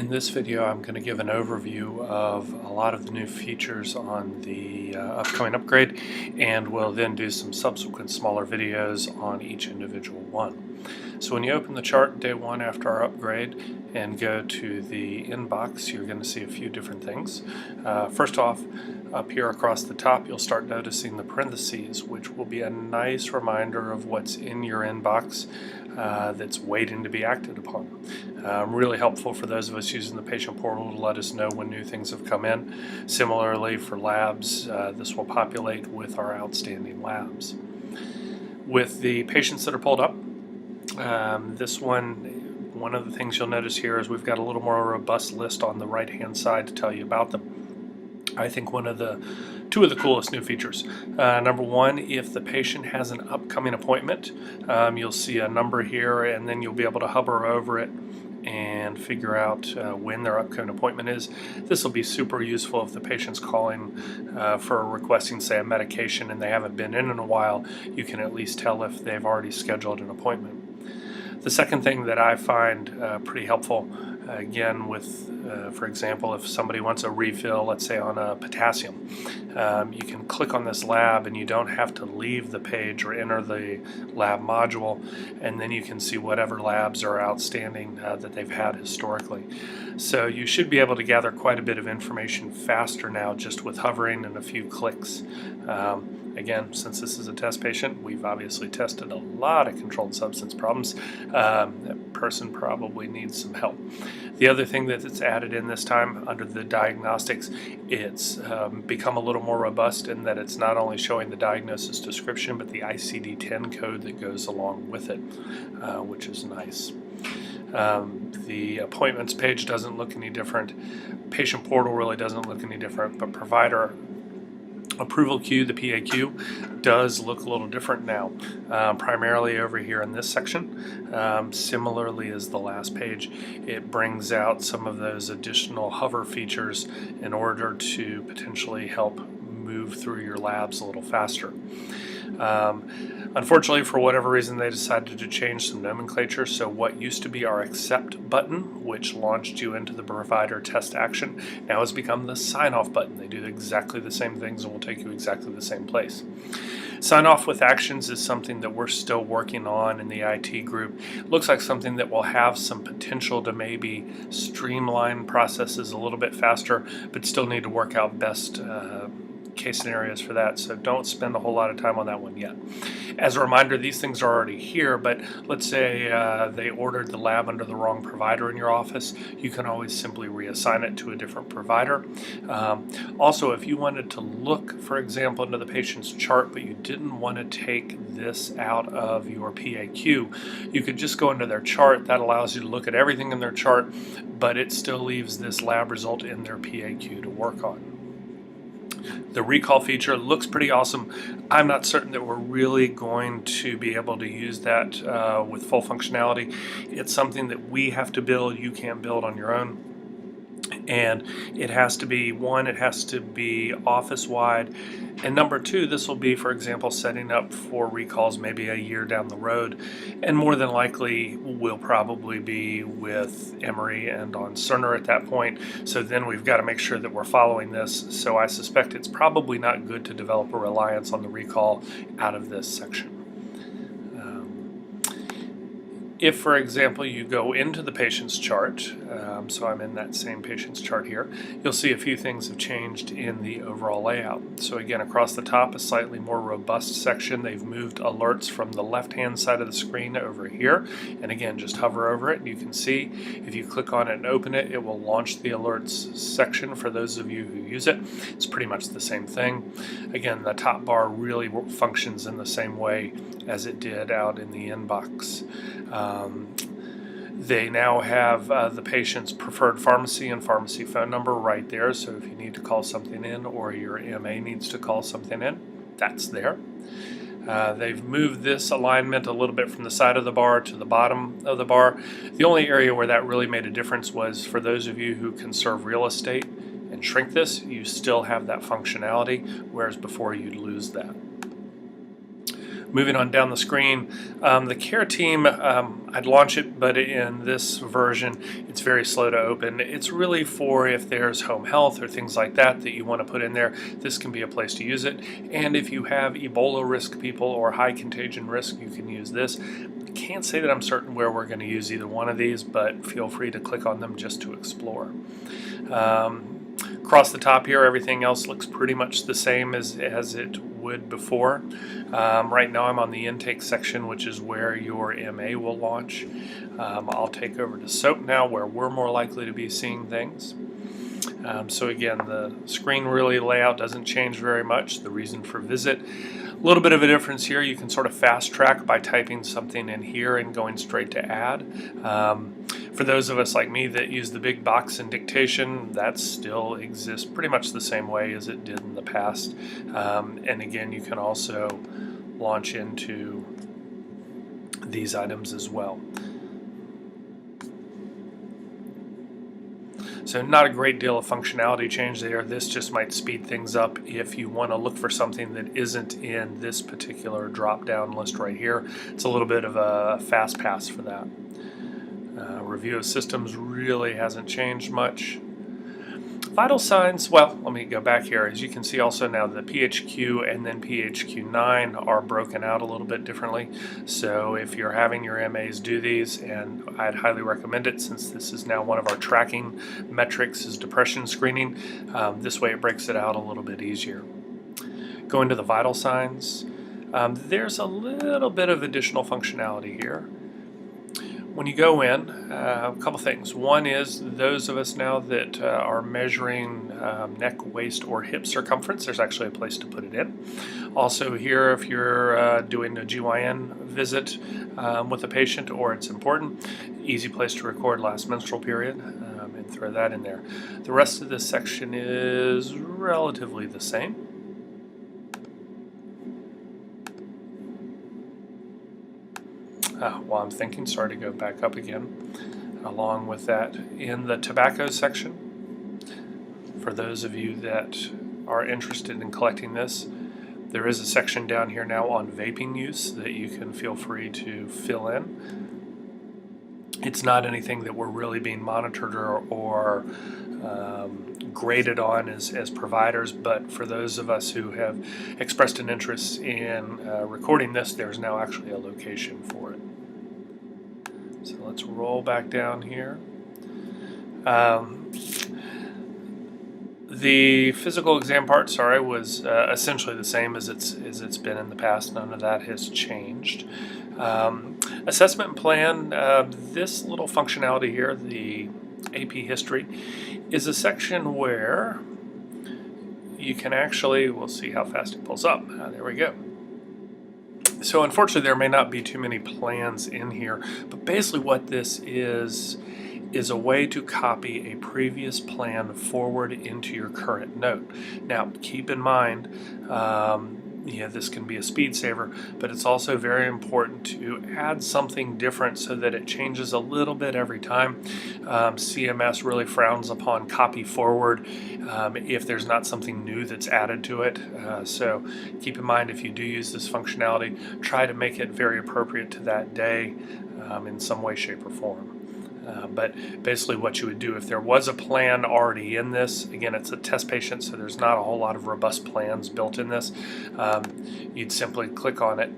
In this video, I'm going to give an overview of a lot of the new features on the upcoming upgrade, and we'll then do some subsequent smaller videos on each individual one. So when you open the chart day one after our upgrade and go to the inbox, you're going to see a few different things. First off, up here across the top, you'll start noticing the parentheses, which will be a nice reminder of what's in your inbox that's waiting to be acted upon. Really helpful for those of us using the patient portal to let us know when new things have come in. Similarly for labs, this will populate with our outstanding labs. With the patients that are pulled up, one of the things you'll notice here is we've got a little more robust list on the right hand side to tell you about them. I think two of the coolest new features. Number one, if the patient has an upcoming appointment, you'll see a number here, and then you'll be able to hover over it and figure out when their upcoming appointment is. This will be super useful if the patient's calling for requesting, say, a medication and they haven't been in a while. You can at least tell if they've already scheduled an appointment. The second thing that I find pretty helpful, again, with, for example, if somebody wants a refill, let's say on a potassium, you can click on this lab and you don't have to leave the page or enter the lab module, and then you can see whatever labs are outstanding that they've had historically. So you should be able to gather quite a bit of information faster now just with hovering and a few clicks. Again, since this is a test patient, we've obviously tested a lot of controlled substance problems. That person probably needs some help. The other thing that it's added in this time under the diagnostics, it's become a little more robust in that it's not only showing the diagnosis description, but the ICD-10 code that goes along with it, which is nice. The appointments page doesn't look any different. Patient portal really doesn't look any different, but provider approval queue, the PAQ, does look a little different now, primarily over here in this section. Similarly as the last page, it brings out some of those additional hover features in order to potentially help move through your labs a little faster. Unfortunately, for whatever reason, they decided to change some nomenclature, so what used to be our accept button, which launched you into the provider test action, now has become the sign off button. They do exactly the same things and will take you exactly the same place. Sign off with actions is something that we're still working on in the IT group. It looks like something that will have some potential to maybe streamline processes a little bit faster, but still need to work out best case scenarios for that, so don't spend a whole lot of time on that one yet. As a reminder, these things are already here, but let's say they ordered the lab under the wrong provider in your office. You can always simply reassign it to a different provider. Also, if you wanted to look, for example, into the patient's chart, but you didn't want to take this out of your PAQ, you could just go into their chart. That allows you to look at everything in their chart, but it still leaves this lab result in their PAQ to work on. The recall feature looks pretty awesome. I'm not certain that we're really going to be able to use that with full functionality. It's something that we have to build. You can't build on your own. And it has to be, one, it has to be office-wide, and number two, this will be, for example, setting up for recalls maybe a year down the road, and more than likely will probably be with Emory and on Cerner at that point, so then we've got to make sure that we're following this, so I suspect it's probably not good to develop a reliance on the recall out of this section. If, for example, you go into the patient's chart, so I'm in that same patient's chart here, you'll see a few things have changed in the overall layout. So again, across the top, a slightly more robust section. They've moved alerts from the left-hand side of the screen over here. And again, just hover over it and you can see, if you click on it and open it, it will launch the alerts section for those of you who use it. It's pretty much the same thing. Again, the top bar really functions in the same way as it did out in the inbox. They now have the patient's preferred pharmacy and pharmacy phone number right there, so if you need to call something in or your MA needs to call something in, that's there. They've moved this alignment a little bit from the side of the bar to the bottom of the bar. The only area where that really made a difference was for those of you who conserve real estate and shrink this, you still have that functionality, whereas before you'd lose that. Moving on down the screen, the care team, I'd launch it, but in this version, it's very slow to open. It's really for if there's home health or things like that that you want to put in there, this can be a place to use it. And if you have Ebola risk people or high contagion risk, you can use this. Can't say that I'm certain where we're going to use either one of these, but feel free to click on them just to explore. Across the top here, everything else looks pretty much the same as it would before. Right now I'm on the intake section, which is where your MA will launch. I'll take over to SOAP now, where we're more likely to be seeing things. So again, the screen really layout doesn't change very much. The reason for visit, a little bit of a difference here. You can sort of fast track by typing something in here and going straight to add. For those of us like me that use the big box and dictation, that still exists pretty much the same way as it did in the past. And again, you can also launch into these items as well. So not a great deal of functionality change there. This just might speed things up if you want to look for something that isn't in this particular drop-down list right here. It's a little bit of a fast pass for that. Review of systems really hasn't changed much. Vital signs, well, let me go back here. As you can see also now, the PHQ and then PHQ9 are broken out a little bit differently. So if you're having your MAs do these, and I'd highly recommend it since this is now one of our tracking metrics is depression screening, this way it breaks it out a little bit easier. Going to the vital signs, there's a little bit of additional functionality here. When you go in, a couple things. One is those of us now that are measuring neck, waist, or hip circumference, there's actually a place to put it in. Also here, if you're doing a GYN visit with a patient or it's important, easy place to record last menstrual period and throw that in there. The rest of this section is relatively the same. While I'm thinking, sorry to go back up again. Along with that, in the tobacco section, for those of you that are interested in collecting this, there is a section down here now on vaping use that you can feel free to fill in. It's not anything that we're really being monitored or graded on as providers, but for those of us who have expressed an interest in recording this, there's now actually a location for it. So let's roll back down here. The physical exam part, sorry, was essentially the same as it's been in the past. None of that has changed. Assessment plan, this little functionality here, the AP history, is a section where you can actually, we'll see how fast it pulls up. There we go. So unfortunately there may not be too many plans in here, but basically what this is a way to copy a previous plan forward into your current note. Now keep in mind, this can be a speed saver, but it's also very important to add something different so that it changes a little bit every time. CMS really frowns upon copy forward if there's not something new that's added to it. So keep in mind, if you do use this functionality, try to make it very appropriate to that day in some way, shape, or form. But basically what you would do if there was a plan already in this, again it's a test patient so there's not a whole lot of robust plans built in this, you'd simply click on it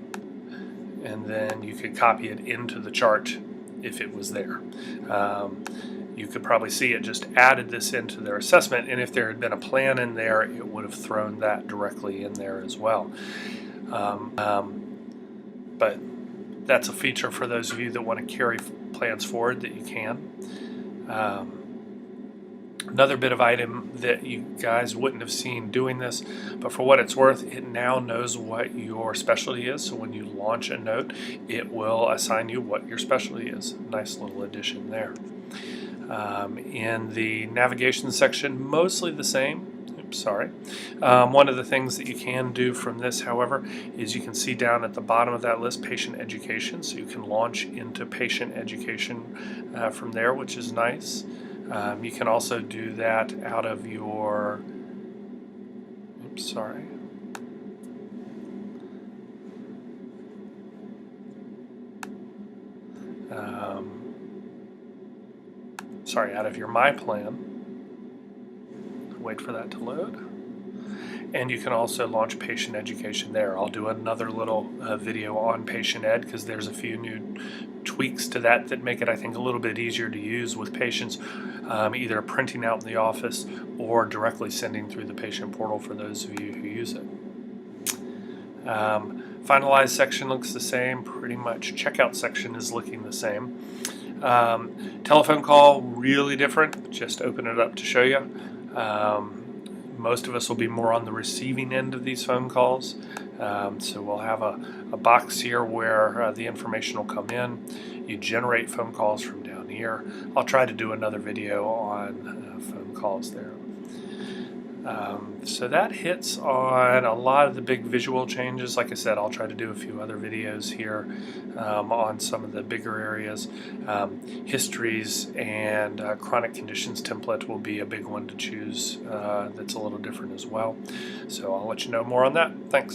and then you could copy it into the chart if it was there. You could probably see it just added this into their assessment, and if there had been a plan in there it would have thrown that directly in there as well. But that's a feature for those of you that want to carry plans forward that you can. Another bit of item that you guys wouldn't have seen doing this, but for what it's worth, it now knows what your specialty is. So when you launch a note, it will assign you what your specialty is. Nice little addition there. In the navigation section, mostly the same. Sorry. One of the things that you can do from this, however, is you can see down at the bottom of that list patient education, so you can launch into patient education from there, which is nice. You can also do that out of your, out of your My Plan. Wait for that to load. And you can also launch patient education there. I'll do another little video on patient ed because there's a few new tweaks to that that make it, I think, a little bit easier to use with patients, either printing out in the office or directly sending through the patient portal for those of you who use it. Finalize section looks the same, pretty much. Checkout section is looking the same. Telephone call, really different. Just open it up to show you. Most of us will be more on the receiving end of these phone calls. So we'll have a box here where the information will come in. You generate phone calls from down here. I'll try to do another video on phone calls there. So that hits on a lot of the big visual changes. Like I said, I'll try to do a few other videos here on some of the bigger areas. Histories and chronic conditions template will be a big one to choose that's a little different as well. So I'll let you know more on that. Thanks.